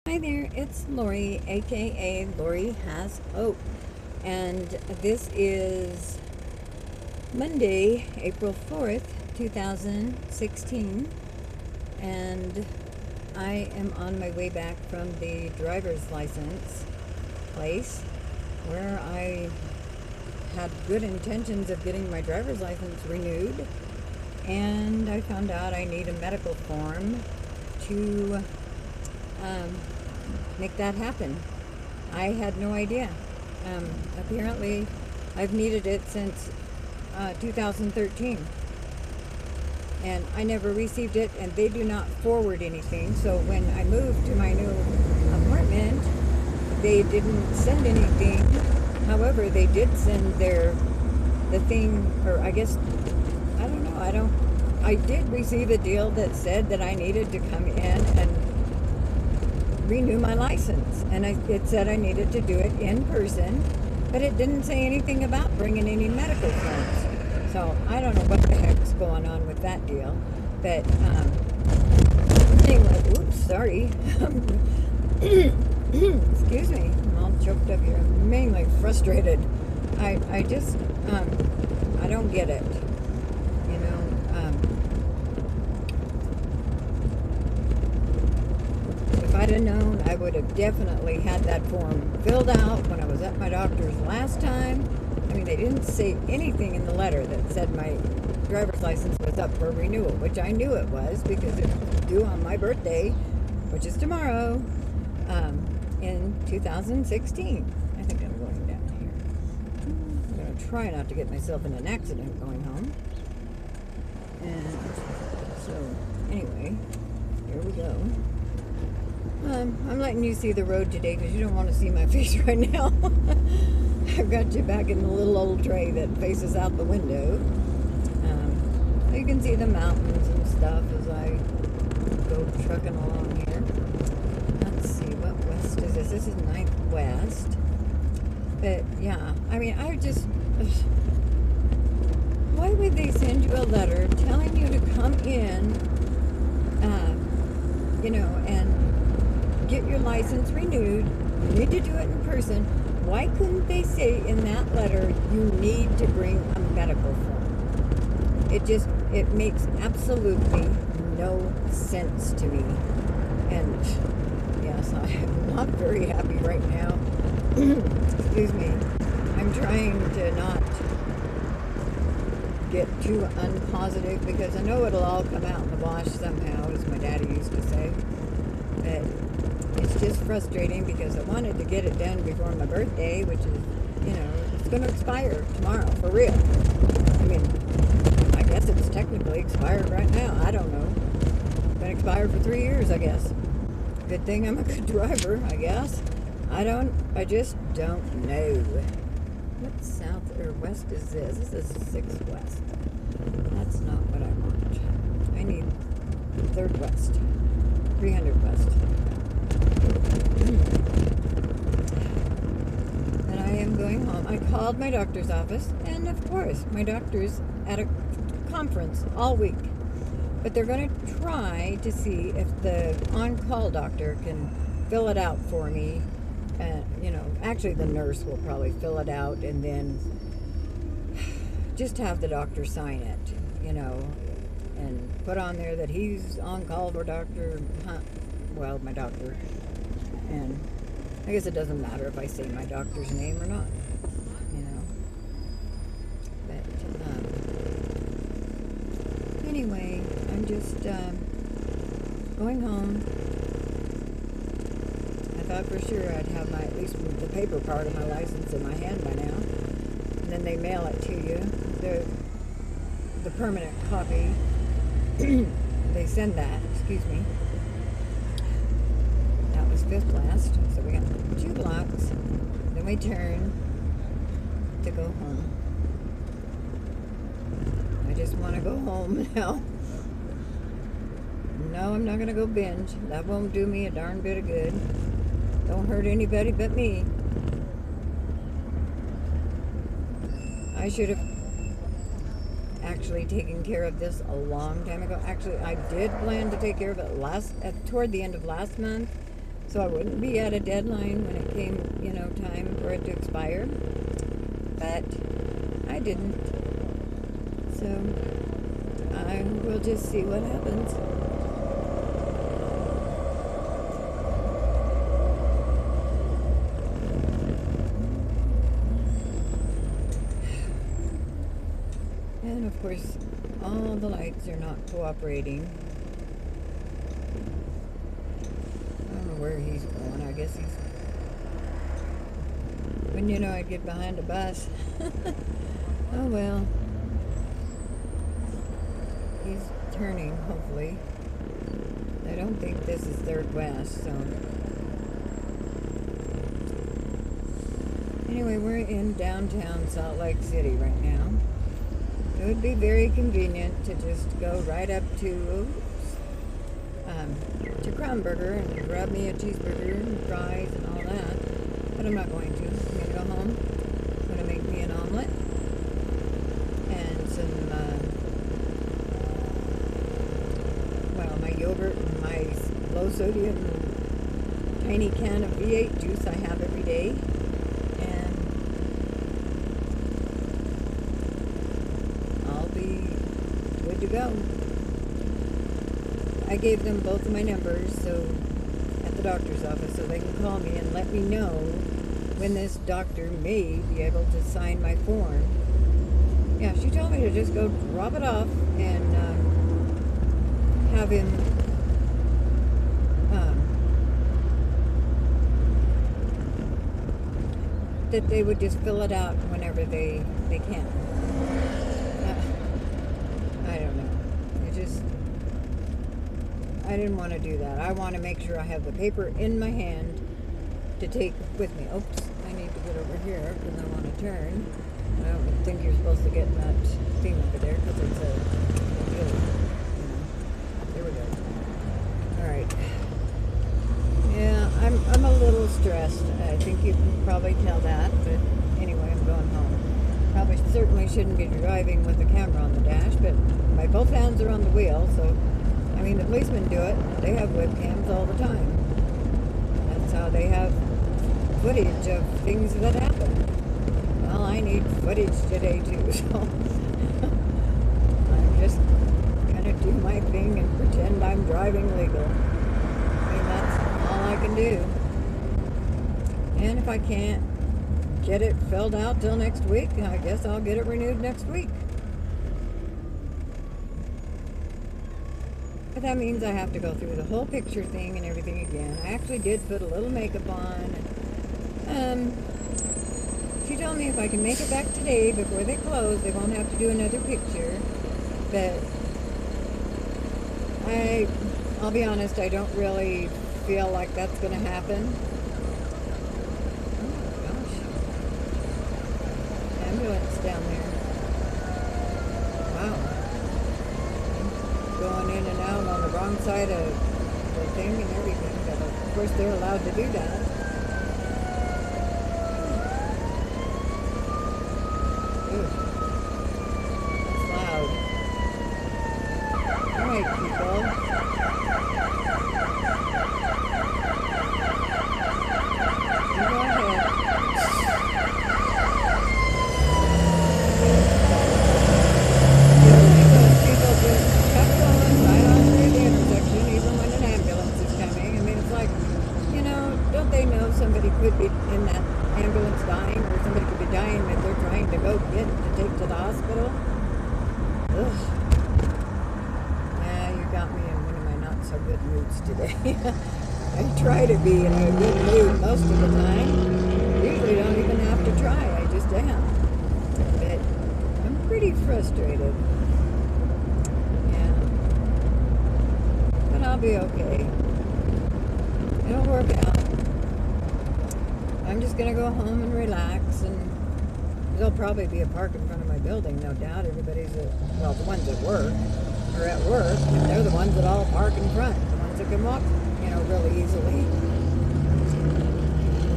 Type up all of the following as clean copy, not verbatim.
Hi there, it's Lori, aka Lori Has Hope, and this is Monday, April 4th, 2016, and I am on my way back from the driver's license place where I had good intentions of getting my driver's license renewed, and I found out I need a medical form to um, make that happen. I had no idea. Apparently, I've needed it since 2013, and I never received it, and they do not forward anything. So when I moved to my new apartment, they didn't send anything. However, they did send the thing, or I guess, I don't know. I did receive a deal that said that I needed to come in and renew my license, and it said I needed to do it in person, but it didn't say anything about bringing any medical forms. So I don't know what the heck's going on with that deal, but anyway, oops, sorry. Excuse me, I'm all choked up here. I'm mainly frustrated. I just I don't get it, you know. If I'd have known, I would have definitely had that form filled out when I was at my doctor's last time. I mean, they didn't say anything in the letter that said my driver's license was up for renewal, which I knew it was because it's due on my birthday, which is tomorrow, in 2016. I think I'm going down here. I'm going to try not to get myself in an accident going home. And so, anyway, here we go. I'm letting you see the road today because you don't want to see my face right now. I've got you back in the little old tray that faces out the window. You can see the mountains and stuff as I go trucking along here. Let's see, what west is this? This is 9th West. But yeah, I mean, why would they send you a letter telling you to come in, and get your license renewed? You need to do it in person. Why couldn't they say in that letter you need to bring a medical form? It makes absolutely no sense to me. And yes, I am not very happy right now. Excuse me. I'm trying to not get too unpositive because I know it'll all come out in the wash somehow, as my daddy used to say. But it's just frustrating because I wanted to get it done before my birthday, which is, it's going to expire tomorrow, for real. I mean, I guess it's technically expired right now. I don't know. It's been expired for 3 years, I guess. Good thing I'm a good driver, I guess. I just don't know. What south or west is this? This is 6th West. That's not what I want. I need 3rd West. 300 West. And I am going home. I called my doctor's office, and of course, my doctor's at a conference all week. But they're going to try to see if the on-call doctor can fill it out for me. Actually the nurse will probably fill it out and then just have the doctor sign it, and put on there that he's on call for my doctor. And I guess it doesn't matter if I say my doctor's name or not, But anyway, I'm just going home. I thought for sure I'd have at least the paper part of my license in my hand by now. And then they mail it to you. The permanent copy. They send that, excuse me. That was 5th West. So we got 2 blocks. Then we turn to go home. I just want to go home now. No, I'm not going to go binge. That won't do me a darn bit of good. Don't hurt anybody but me. I should have actually taken care of this a long time ago. Actually, I did plan to take care of it toward the end of last month, so I wouldn't be at a deadline when it came, time for it to expire. But I didn't. So I will just see what happens. And of course, all the lights are not cooperating. I don't know where he's going. I guess he's... Wouldn't you know, I'd get behind a bus. Oh well. He's turning, hopefully. I don't think this is Third West, so... Anyway, we're in downtown Salt Lake City right now. It would be very convenient to just go right up to Crown Burger and grab me a cheeseburger and fries and all that. But I'm not going to. I'm going to go home. I'm going to make me an omelet and some, my yogurt and my low sodium tiny can of V8 juice I have every day. And I'll be good to go. I gave them both of my numbers at the doctor's office so they can call me and let me know when this doctor may be able to sign my form. Yeah, she told me to just go drop it off and have him that they would just fill it out whenever they can. I don't know. I didn't want to do that. I want to make sure I have the paper in my hand to take with me. Oops, I need to get over here because I want to turn. I don't think you're supposed to get in that thing over there because it's there we go. Alright. Yeah, I'm a little stressed. I think you can probably tell that, but anyway, I'm going home. Probably certainly shouldn't be driving with the camera on the dash, but my both hands are on the wheel, so I mean, the policemen do it. They have webcams all the time. That's how they have footage of things that happen. Well, I need footage today too, so I'm just gonna do my thing and pretend I'm driving legal. I mean, that's all I can do. And if I can't get it filled out till next week, I guess I'll get it renewed next week. But that means I have to go through the whole picture thing and everything again. I actually did put a little makeup on. She told me if I can make it back today before they close, they won't have to do another picture. But I'll be honest, I don't really feel like that's going to happen. Oh my gosh. Ambulance down there. Wow. Going in and out on the wrong side of the thing and everything, but of course they're allowed to do that. Ooh, that's loud. Alright, people. You go ahead. Somebody could be in that ambulance dying, or somebody could be dying that they're trying to go get to take to the hospital. Ugh. Yeah, you got me in one of my not so good moods today. I try to be in a good mood most of the time. Usually don't even have to try, I just am. But I'm pretty frustrated. Yeah. But I'll be okay. It'll work out. I'm just going to go home and relax, and there'll probably be a park in front of my building, no doubt. Everybody's the ones at work are at work, and they're the ones that all park in front, the ones that can walk, really easily.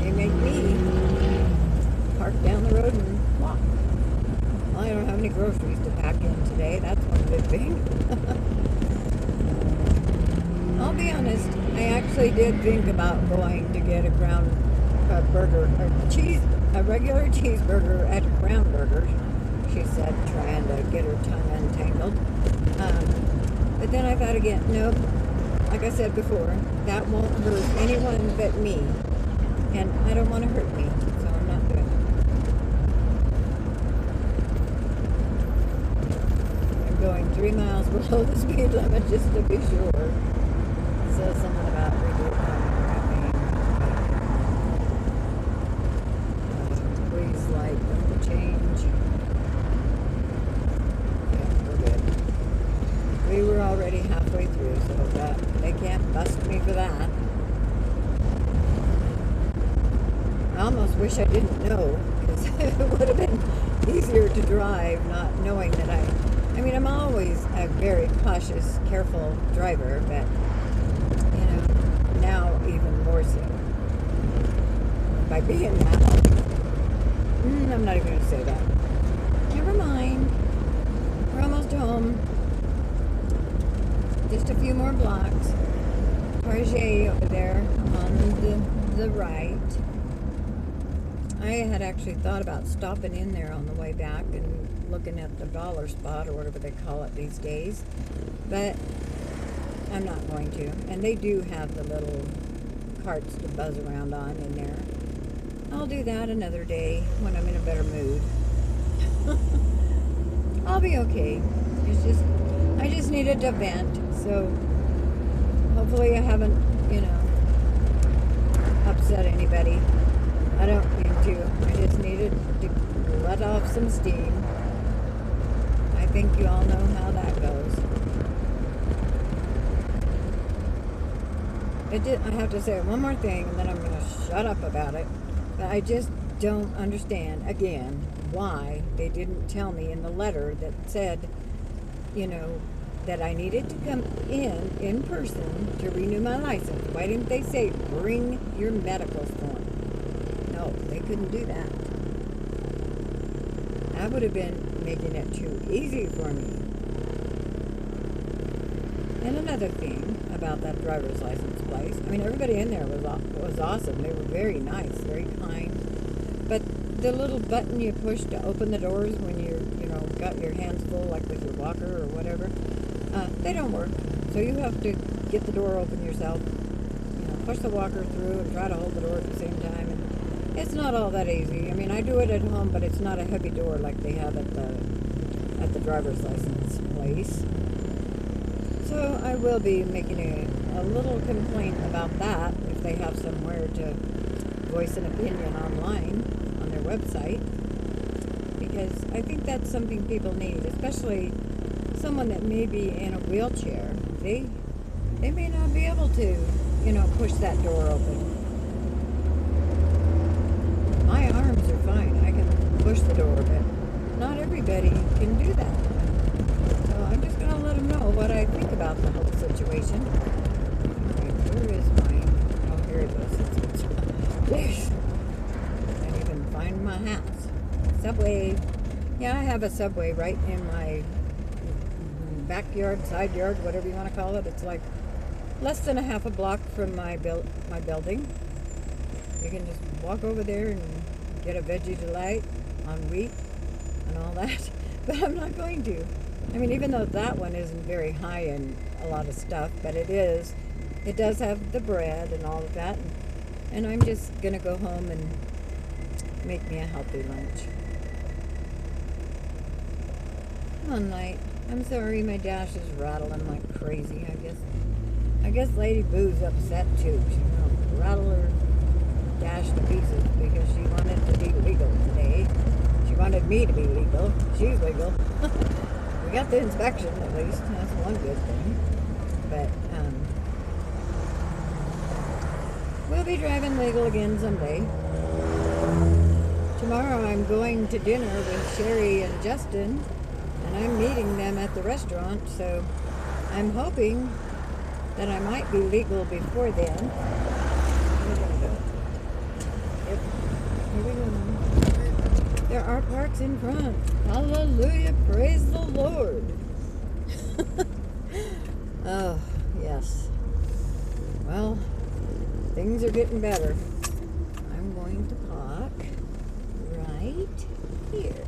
They make me park down the road and walk. Well, I don't have any groceries to pack in today. That's one good thing. I'll be honest, I actually did think about going to get a Crown burger, a regular cheeseburger at Crown Burger. She said, trying to get her tongue untangled. But then I thought again, nope. Like I said before, that won't hurt anyone but me, and I don't want to hurt me, so I'm not doing it. I'm going 3 miles below the speed limit just to be sure. It says something about wrapping. Please light the change. Yeah, we're good. We were already halfway through, so that they can't bust me for that. I almost wish I didn't know, because it would have been easier to drive not knowing that I mean, I'm always a very cautious, careful driver, but, you know, now even more so. By being that, I'm not even going to say that. Never mind. We're almost home. Just a few more blocks. Target over there on the right. I had actually thought about stopping in there on the way back and looking at the dollar spot or whatever they call it these days, but I'm not going to. And they do have the little carts to buzz around on in there. I'll do that another day when I'm in a better mood. I'll be okay. I just needed to vent, so hopefully I haven't, upset anybody. I don't mean to. I just needed to let off some steam. I think you all know how that goes. I have to say one more thing, and then I'm going to shut up about it. But I just don't understand, again, why they didn't tell me in the letter that said, that I needed to come in person to renew my license. Why didn't they say, bring your medical form? No, they couldn't do that. That would have been making it too easy for me. And another thing about that driver's license place, everybody in there was awesome. They were very nice, very kind. But the little button you push to open the doors when you're, got your hands full, like with your walker or whatever, they don't work. So you have to get the door open yourself, push the walker through and try to hold the door at the same time. And it's not all that easy. I do it at home, but it's not a heavy door like they have at the driver's license place. So I will be making a little complaint about that if they have somewhere to voice an opinion online on their website, because I think that's something people need, especially someone that may be in a wheelchair. They may not be able to, push that door open. My arms are fine. I can push the door, but not everybody can do that. So I'm just going to let them know what I think about the whole situation. Okay, where is mine? Oh, here it is. Yes. I can't even find my house. Subway. Yeah, I have a Subway right in my backyard, side yard, whatever you want to call it. It's like less than a half a block from my building. You can just walk over there and get a veggie delight on wheat and all that. But I'm not going to. Even though that one isn't very high in a lot of stuff, but it does have the bread and all of that. And I'm just going to go home and make me a healthy lunch. Come on, Light. I'm sorry my dash is rattling like crazy, I guess Lady Boo's upset too. She rattle her dash to pieces because she wanted to be legal today. She wanted me to be legal. She's legal. We got the inspection at least. That's one good thing. But we'll be driving legal again someday. Tomorrow I'm going to dinner with Sherry and Justin, and I'm meeting them at the restaurant, so I'm hoping that I might be legal before then. We're gonna go. Yep. Here we go. There are parks in front. Hallelujah. Praise the Lord. Oh, yes. Well, things are getting better. I'm going to park right here.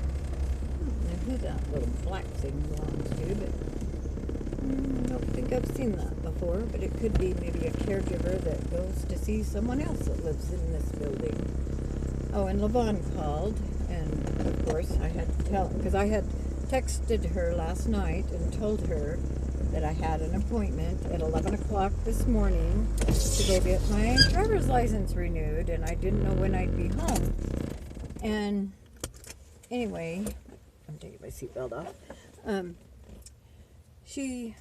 Now who that little black thing belongs to, but I don't think I've seen that before, but it could be maybe a caregiver that goes to see someone else that lives in this building. Oh, and Levon called, and of course I had to tell, because I had texted her last night and told her that I had an appointment at 11 o'clock this morning to go get my driver's license renewed, and I didn't know when I'd be home. And anyway, I'm taking my seatbelt off. She's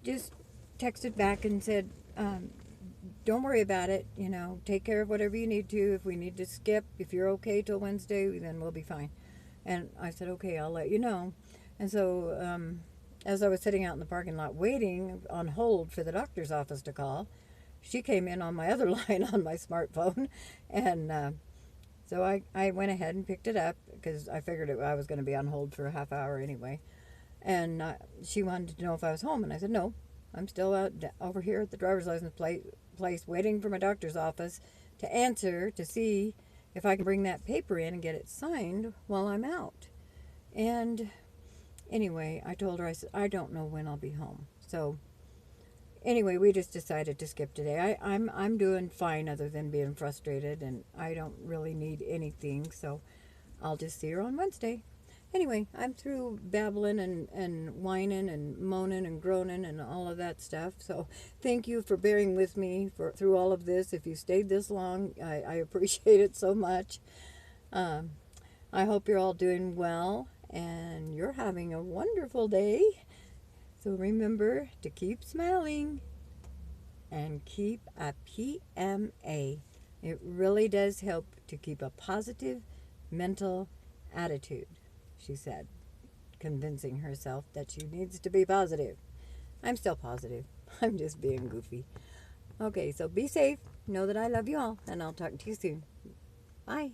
just texted back and said, don't worry about it, take care of whatever you need to. If we need to skip, if you're okay till Wednesday, then we'll be fine. And I said, okay, I'll let you know. And so as I was sitting out in the parking lot waiting on hold for the doctor's office to call, she came in on my other line on my smartphone. And so I went ahead and picked it up because I figured I was going to be on hold for a half hour anyway. And she wanted to know if I was home. And I said, no, I'm still out over here at the driver's license place waiting for my doctor's office to answer to see if I can bring that paper in and get it signed while I'm out. And anyway, I told her, I said, I don't know when I'll be home. So anyway, we just decided to skip today. I'm doing fine other than being frustrated, and I don't really need anything. So I'll just see her on Wednesday. Anyway, I'm through babbling and whining and moaning and groaning and all of that stuff. So thank you for bearing with me through all of this. If you stayed this long, I appreciate it so much. I hope you're all doing well and you're having a wonderful day. So remember to keep smiling and keep a PMA. It really does help to keep a positive mental attitude, she said, convincing herself that she needs to be positive. I'm still positive. I'm just being goofy. Okay, so be safe. Know that I love you all, and I'll talk to you soon. Bye.